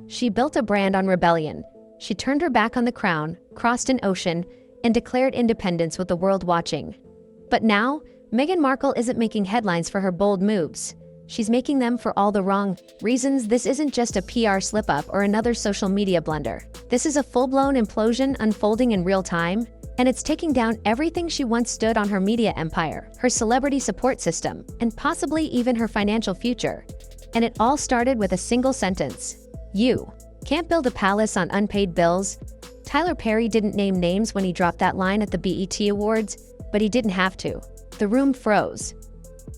She built a brand on rebellion. She turned her back on the crown, crossed an ocean, and declared independence with the world watching. But now, Meghan Markle isn't making headlines for her bold moves. She's making them for all the wrong reasons. This isn't just a PR slip-up or another social media blunder. This is a full-blown implosion unfolding in real time, and it's taking down everything she once stood on: her media empire, her celebrity support system, and possibly even her financial future. And it all started with a single sentence. You can't build a palace on unpaid bills. Tyler Perry didn't name names when he dropped that line at the BET Awards, but he didn't have to. The room froze.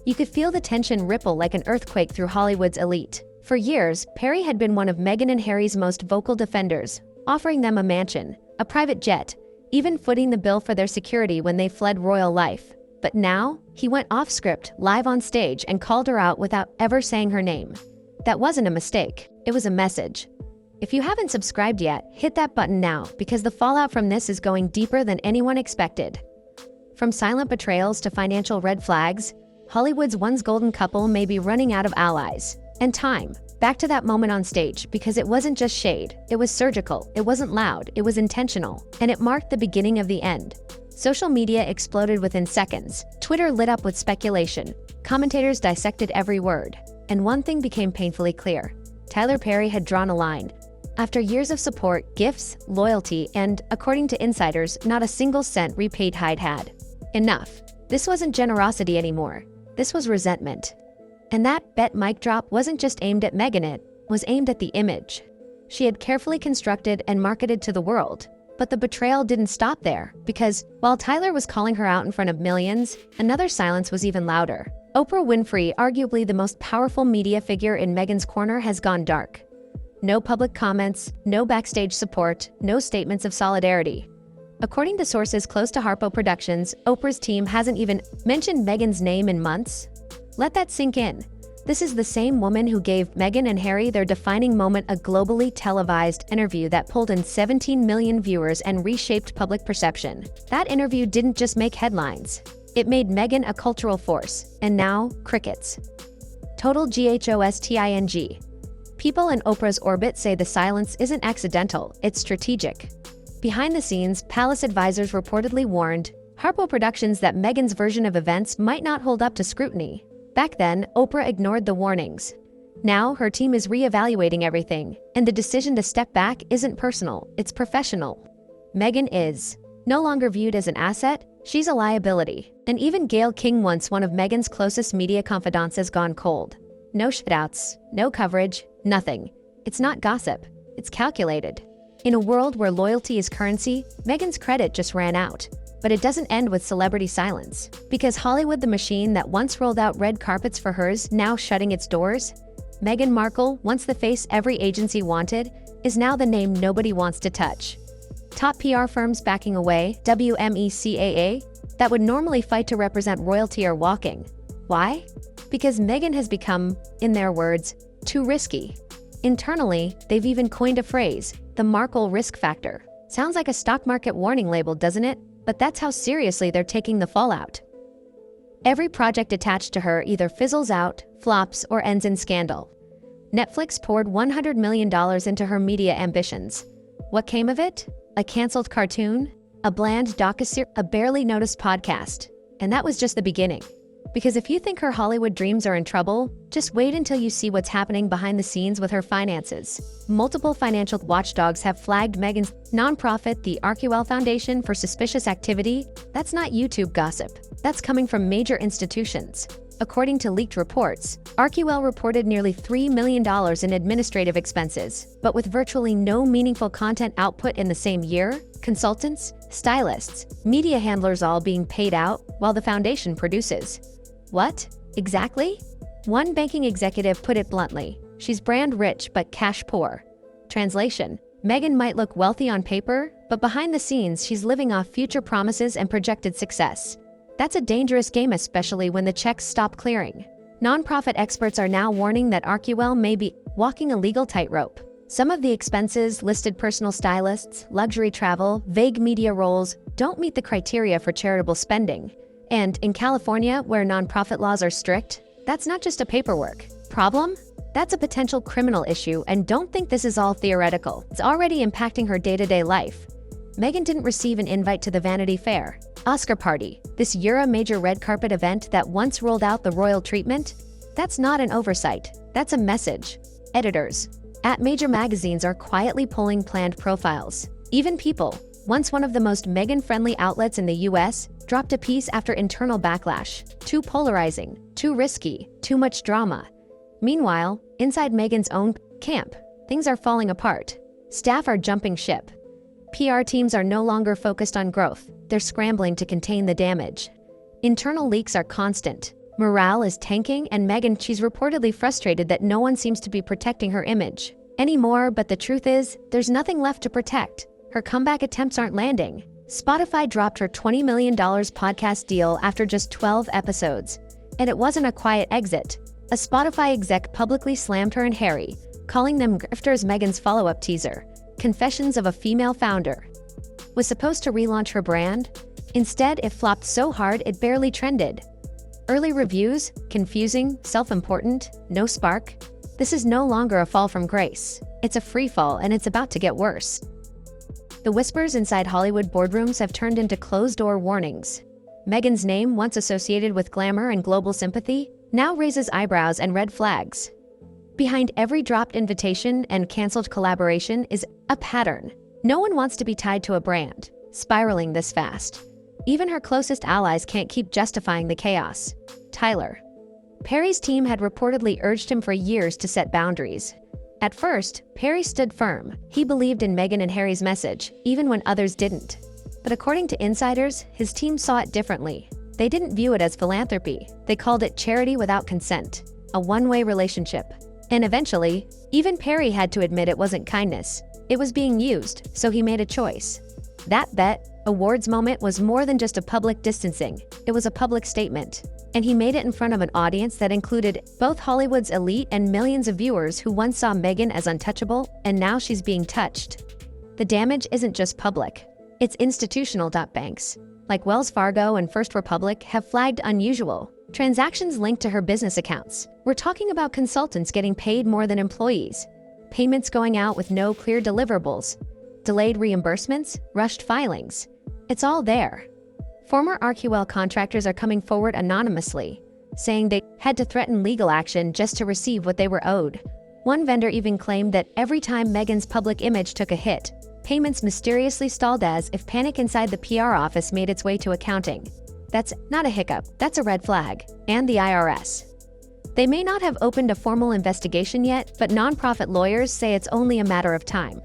You could feel the tension ripple like an earthquake through Hollywood's elite. For years, Perry had been one of Meghan and Harry's most vocal defenders, offering them a mansion, a private jet, even footing the bill for their security when they fled royal life. But now, he went off-script, live on stage, and called her out without ever saying her name. That wasn't a mistake. It was a message. If you haven't subscribed yet, hit that button now, because the fallout from this is going deeper than anyone expected. From silent betrayals to financial red flags, Hollywood's once golden couple may be running out of allies. And time. Back to that moment on stage, because it wasn't just shade, it was surgical, it wasn't loud, it was intentional, and it marked the beginning of the end. Social media exploded within seconds. Twitter lit up with speculation. Commentators dissected every word. And one thing became painfully clear. Tyler Perry had drawn a line. After years of support, gifts, loyalty, and, according to insiders, not a single cent repaid Hyde had. Enough. This wasn't generosity anymore. This was resentment. And that bet mic drop wasn't just aimed at Meghan, it was aimed at the image she had carefully constructed and marketed to the world. But the betrayal didn't stop there, because while Tyler was calling her out in front of millions, another silence was even louder. Oprah Winfrey, arguably the most powerful media figure in Meghan's corner, has gone dark. No public comments, no backstage support, no statements of solidarity. According to sources close to Harpo Productions, Oprah's team hasn't even mentioned Meghan's name in months. Let that sink in. This is the same woman who gave Meghan and Harry their defining moment, a globally televised interview that pulled in 17 million viewers and reshaped public perception. That interview didn't just make headlines. It made Meghan a cultural force. And now, crickets. Total ghosting. People in Oprah's orbit say the silence isn't accidental, it's strategic. Behind the scenes, palace advisors reportedly warned Harpo Productions that Meghan's version of events might not hold up to scrutiny. Back then, Oprah ignored the warnings. Now, her team is re-evaluating everything, and the decision to step back isn't personal, it's professional. Meghan is no longer viewed as an asset, she's a liability. And even Gayle King, once one of Meghan's closest media confidants, has gone cold. No shoutouts, no coverage, nothing. It's not gossip, it's calculated. In a world where loyalty is currency, Meghan's credit just ran out. But it doesn't end with celebrity silence. Because Hollywood, the machine that once rolled out red carpets for hers, now shutting its doors. Meghan Markle, once the face every agency wanted, is now the name nobody wants to touch. Top PR firms backing away, WMECAA, that would normally fight to represent royalty, are walking. Why? Because Meghan has become, in their words, too risky. Internally, they've even coined a phrase, the Markle risk factor. Sounds like a stock market warning label, doesn't it? But that's how seriously they're taking the fallout. Every project attached to her either fizzles out, flops, or ends in scandal. Netflix poured $100 million into her media ambitions. What came of it? A canceled cartoon? A bland docuseries? A barely noticed podcast? And that was just the beginning. Because if you think her Hollywood dreams are in trouble, just wait until you see what's happening behind the scenes with her finances. Multiple financial watchdogs have flagged Meghan's nonprofit, the Archewell Foundation, for suspicious activity. That's not YouTube gossip. That's coming from major institutions. According to leaked reports, Archewell reported nearly $3 million in administrative expenses, but with virtually no meaningful content output in the same year. Consultants, stylists, media handlers all being paid out while the foundation produces. What? Exactly? One banking executive put it bluntly, she's brand rich but cash poor. Translation: Meghan might look wealthy on paper, but behind the scenes she's living off future promises and projected success. That's a dangerous game, especially when the checks stop clearing. Nonprofit experts are now warning that Archewell may be walking a legal tightrope. Some of the expenses listed: personal stylists, luxury travel, vague media roles, don't meet the criteria for charitable spending. And in California, where nonprofit laws are strict, that's not just a paperwork problem, That's a potential criminal issue, and don't think this is all theoretical. It's already impacting her day-to-day life. Meghan didn't receive an invite to the Vanity Fair Oscar party, this Euro major red carpet event that once rolled out the royal treatment. That's not an oversight, that's a message. Editors at major magazines are quietly pulling planned profiles. Even People, once one of the most Meghan-friendly outlets in the US, dropped a piece after internal backlash. Too polarizing, too risky, too much drama. Meanwhile, inside Meghan's own camp, things are falling apart. Staff are jumping ship. PR teams are no longer focused on growth, they're scrambling to contain the damage. Internal leaks are constant. Morale is tanking, and Meghan, she's reportedly frustrated that no one seems to be protecting her image anymore, but the truth is, there's nothing left to protect. Her comeback attempts aren't landing. Spotify dropped her $20 million podcast deal after just 12 episodes. And it wasn't a quiet exit. A Spotify exec publicly slammed her and Harry, calling them grifters. Meghan's follow-up teaser, Confessions of a Female Founder, was supposed to relaunch her brand. Instead, it flopped so hard it barely trended. Early reviews, confusing, self-important, no spark. This is no longer a fall from grace. It's a free fall, and it's about to get worse. The whispers inside Hollywood boardrooms have turned into closed-door warnings. Meghan's name, once associated with glamour and global sympathy, now raises eyebrows and red flags. Behind every dropped invitation and canceled collaboration is a pattern. No one wants to be tied to a brand, spiraling this fast. Even her closest allies can't keep justifying the chaos. Tyler Perry's team had reportedly urged him for years to set boundaries. At first, Perry stood firm. He believed in Meghan and Harry's message, even when others didn't. But according to insiders, his team saw it differently. They didn't view it as philanthropy. They called it charity without consent, a one-way relationship. And eventually, even Perry had to admit it wasn't kindness. It was being used, so he made a choice. That bet, awards moment, was more than just a public distancing. It was a public statement. And he made it in front of an audience that included both Hollywood's elite and millions of viewers who once saw Meghan as untouchable, and now she's being touched. The damage isn't just public. It's institutional. Banks, like Wells Fargo and First Republic, have flagged unusual transactions linked to her business accounts. We're talking about consultants getting paid more than employees, payments going out with no clear deliverables, delayed reimbursements, rushed filings. It's all there. Former RQL contractors are coming forward anonymously, saying they had to threaten legal action just to receive what they were owed. One vendor even claimed that every time Meghan's public image took a hit, payments mysteriously stalled, as if panic inside the PR office made its way to accounting. That's not a hiccup, that's a red flag. And the IRS. They may not have opened a formal investigation yet, but nonprofit lawyers say it's only a matter of time.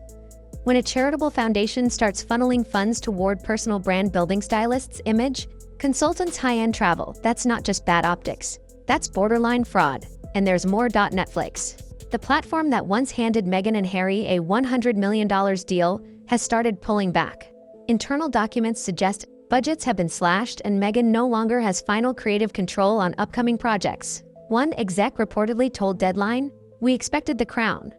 When a charitable foundation starts funneling funds toward personal brand building stylists' image, consultants, high-end travel, that's not just bad optics. That's borderline fraud. And there's more. Netflix, the platform that once handed Meghan and Harry a $100 million deal, has started pulling back. Internal documents suggest budgets have been slashed, and Meghan no longer has final creative control on upcoming projects. One exec reportedly told Deadline, "We expected the crown.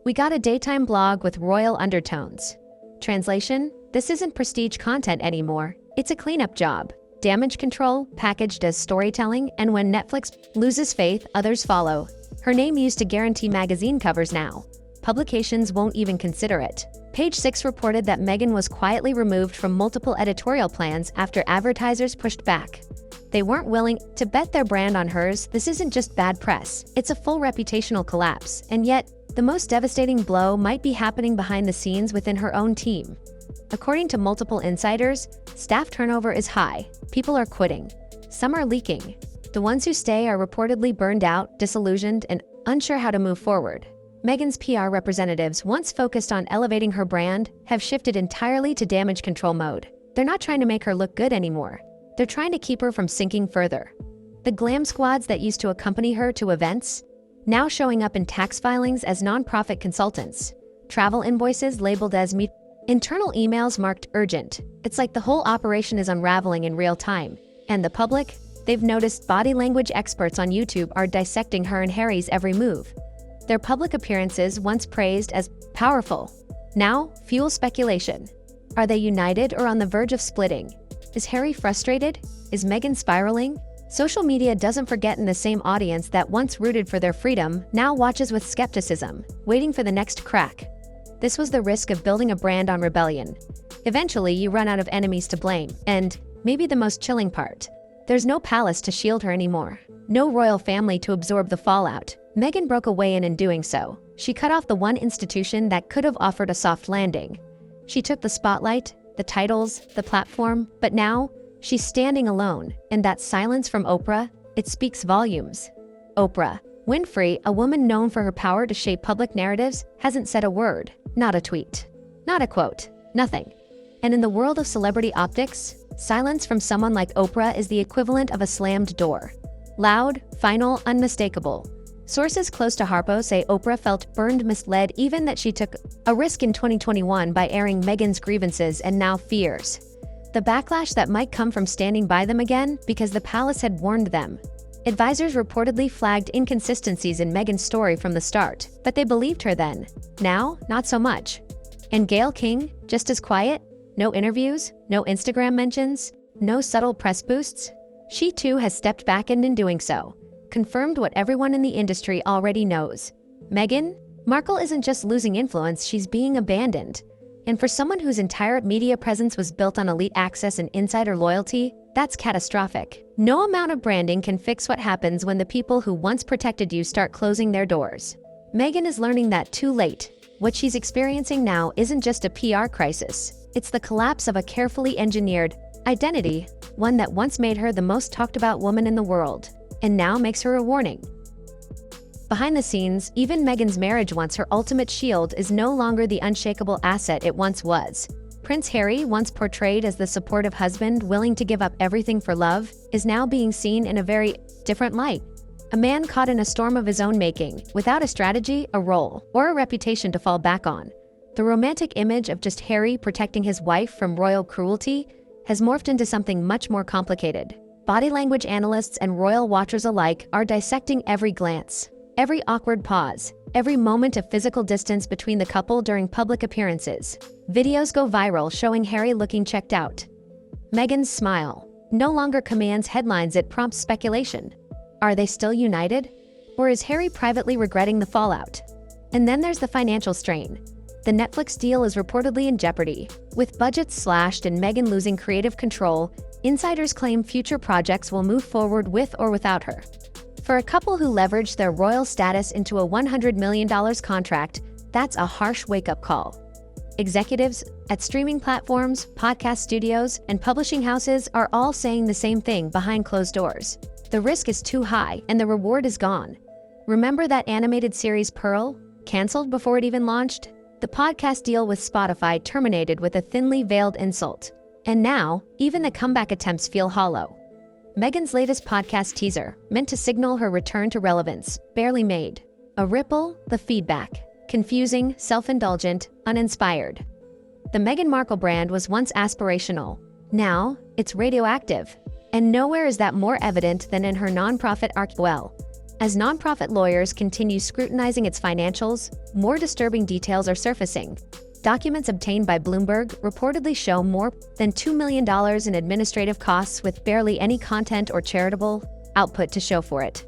We got a daytime blog with royal undertones." Translation: this isn't prestige content anymore. It's a cleanup job. Damage control packaged as storytelling, and when Netflix loses faith, others follow. Her name used to guarantee magazine covers now. Publications won't even consider it. Page 6 reported that Meghan was quietly removed from multiple editorial plans after advertisers pushed back. They weren't willing to bet their brand on hers. This isn't just bad press, it's a full reputational collapse. And yet, the most devastating blow might be happening behind the scenes within her own team. According to multiple insiders, staff turnover is high. People are quitting. Some are leaking. The ones who stay are reportedly burned out, disillusioned, and unsure how to move forward. Meghan's PR representatives, once focused on elevating her brand, have shifted entirely to damage control mode. They're not trying to make her look good anymore. They're trying to keep her from sinking further. The glam squads that used to accompany her to events, now showing up in tax filings as nonprofit consultants. Travel invoices labeled as internal emails marked urgent. It's like the whole operation is unraveling in real time. And the public? They've noticed body language experts on YouTube are dissecting her and Harry's every move. Their public appearances, once praised as powerful, now fuel speculation. Are they united or on the verge of splitting? Is Harry frustrated? Is Meghan spiraling? Social media doesn't forget, and the same audience that once rooted for their freedom now watches with skepticism, waiting for the next crack. This was the risk of building a brand on rebellion. Eventually, you run out of enemies to blame, and, maybe the most chilling part, there's no palace to shield her anymore. No royal family to absorb the fallout. Meghan broke away, and in doing so, she cut off the one institution that could have offered a soft landing. She took the spotlight, the titles, the platform, but now, she's standing alone, and that silence from Oprah, it speaks volumes. Oprah Winfrey, a woman known for her power to shape public narratives, hasn't said a word, not a tweet, not a quote, nothing. And in the world of celebrity optics, silence from someone like Oprah is the equivalent of a slammed door. Loud, final, unmistakable. Sources close to Harpo say Oprah felt burned, misled, even that she took a risk in 2021 by airing Meghan's grievances, and now fears the backlash that might come from standing by them again because the palace had warned them. Advisors reportedly flagged inconsistencies in Meghan's story from the start, but they believed her then. Now, not so much. And Gayle King, just as quiet? No interviews, no Instagram mentions, no subtle press boosts? She too has stepped back, and in doing so, confirmed what everyone in the industry already knows. Meghan Markle isn't just losing influence, she's being abandoned. And for someone whose entire media presence was built on elite access and insider loyalty, that's catastrophic. No amount of branding can fix what happens when the people who once protected you start closing their doors. Meghan is learning that too late. What she's experiencing now isn't just a PR crisis. It's the collapse of a carefully engineered identity, one that once made her the most talked about woman in the world, and now makes her a warning. Behind the scenes, even Meghan's marriage, once her ultimate shield, is no longer the unshakable asset it once was. Prince Harry, once portrayed as the supportive husband willing to give up everything for love, is now being seen in a very different light. A man caught in a storm of his own making, without a strategy, a role, or a reputation to fall back on. The romantic image of just Harry protecting his wife from royal cruelty has morphed into something much more complicated. Body language analysts and royal watchers alike are dissecting every glance, every awkward pause, every moment of physical distance between the couple during public appearances. Videos go viral showing Harry looking checked out. Meghan's smile no longer commands headlines, it prompts speculation. Are they still united? Or is Harry privately regretting the fallout? And then there's the financial strain. The Netflix deal is reportedly in jeopardy. With budgets slashed and Meghan losing creative control, insiders claim future projects will move forward with or without her. For a couple who leveraged their royal status into a $100 million contract, that's a harsh wake-up call. Executives at streaming platforms, podcast studios, and publishing houses are all saying the same thing behind closed doors. The risk is too high, and the reward is gone. Remember that animated series Pearl? Canceled before it even launched? The podcast deal with Spotify terminated with a thinly veiled insult. And now, even the comeback attempts feel hollow. Meghan's latest podcast teaser, meant to signal her return to relevance, barely made. A ripple, the feedback. Confusing, self-indulgent, uninspired. The Meghan Markle brand was once aspirational. Now, it's radioactive. And nowhere is that more evident than in her nonprofit Arkwell. As nonprofit lawyers continue scrutinizing its financials, more disturbing details are surfacing. Documents obtained by Bloomberg reportedly show more than $2 million in administrative costs with barely any content or charitable output to show for it.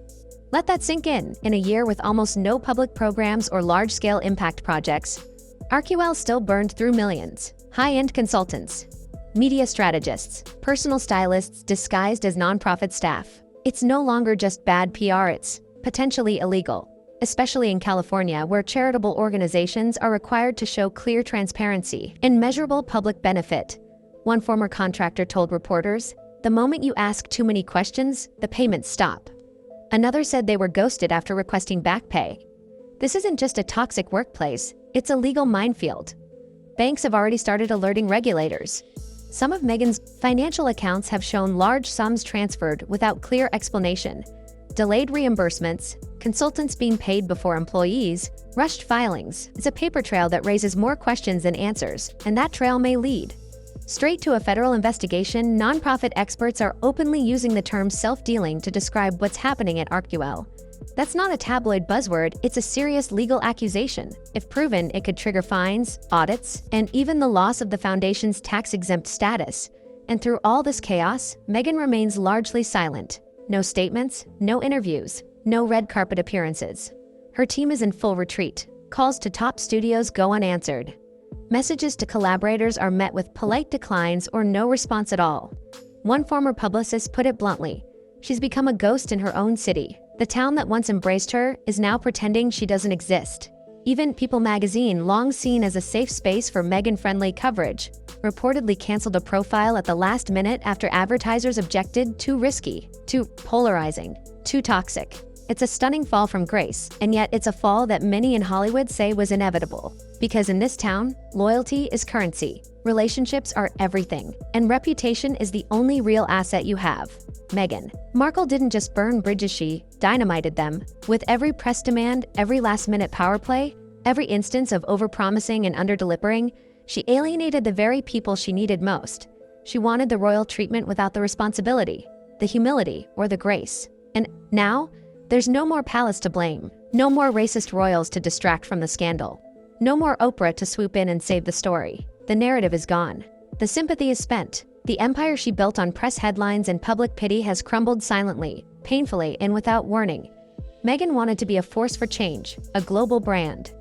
Let that sink in a year with almost no public programs or large-scale impact projects, Arkwell still burned through millions. High-end consultants, media strategists, personal stylists disguised as nonprofit staff. It's no longer just bad PR, it's potentially illegal. Especially in California, where charitable organizations are required to show clear transparency and measurable public benefit. One former contractor told reporters, "The moment you ask too many questions, the payments stop." Another said they were ghosted after requesting back pay. This isn't just a toxic workplace, it's a legal minefield. Banks have already started alerting regulators. Some of Meghan's financial accounts have shown large sums transferred without clear explanation. Delayed reimbursements, consultants being paid before employees, rushed filings. It's a paper trail that raises more questions than answers, and that trail may lead straight to a federal investigation. Nonprofit experts are openly using the term self-dealing to describe what's happening at Arkwell. That's not a tabloid buzzword, it's a serious legal accusation. If proven, it could trigger fines, audits, and even the loss of the foundation's tax-exempt status. And through all this chaos, Meghan remains largely silent. no statements, no interviews, no red carpet appearances. Her team is in full retreat. Calls to top studios go unanswered. Messages to collaborators are met with polite declines or no response at all. One former publicist put it bluntly, she's become a ghost in her own city. The town that once embraced her is now pretending she doesn't exist. Even People magazine, long seen as a safe space for Meghan-friendly coverage, reportedly canceled a profile at the last minute after advertisers objected. Too risky, too polarizing, too toxic. It's a stunning fall from grace, and yet it's a fall that many in Hollywood say was inevitable. Because in this town, loyalty is currency, relationships are everything, and reputation is the only real asset you have. Meghan Markle didn't just burn bridges, she dynamited them. With every press demand, every last-minute power play, every instance of overpromising and under-delivering, she alienated the very people she needed most. She wanted the royal treatment without the responsibility, the humility, or the grace. And now, there's no more palace to blame, no more racist royals to distract from the scandal, no more Oprah to swoop in and save the story. The narrative is gone. The sympathy is spent. The empire she built on press headlines and public pity has crumbled silently, painfully, and without warning. Meghan wanted to be a force for change, a global brand,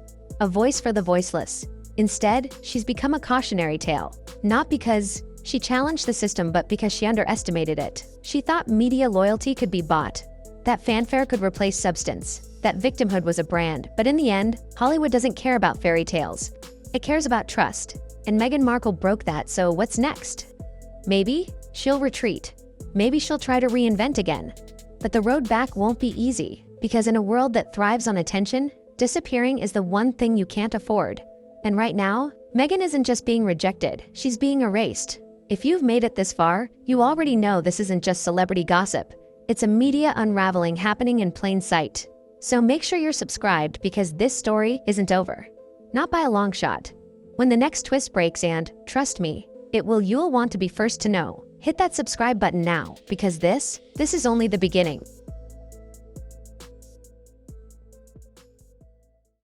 a voice for the voiceless. Instead, she's become a cautionary tale. Not because she challenged the system, but because she underestimated it. She thought media loyalty could be bought, that fanfare could replace substance, that victimhood was a brand. But in the end, Hollywood doesn't care about fairy tales. It cares about trust. And Meghan Markle broke that, so what's next? Maybe she'll retreat. Maybe she'll try to reinvent again. But the road back won't be easy, because in a world that thrives on attention, disappearing is the one thing you can't afford. And right now, Meghan isn't just being rejected, she's being erased. If you've made it this far, you already know this isn't just celebrity gossip. It's a media unraveling happening in plain sight. So make sure you're subscribed, because this story isn't over. Not by a long shot. When the next twist breaks, and, trust me, you'll want to be first to know. Hit that subscribe button now, because this is only the beginning.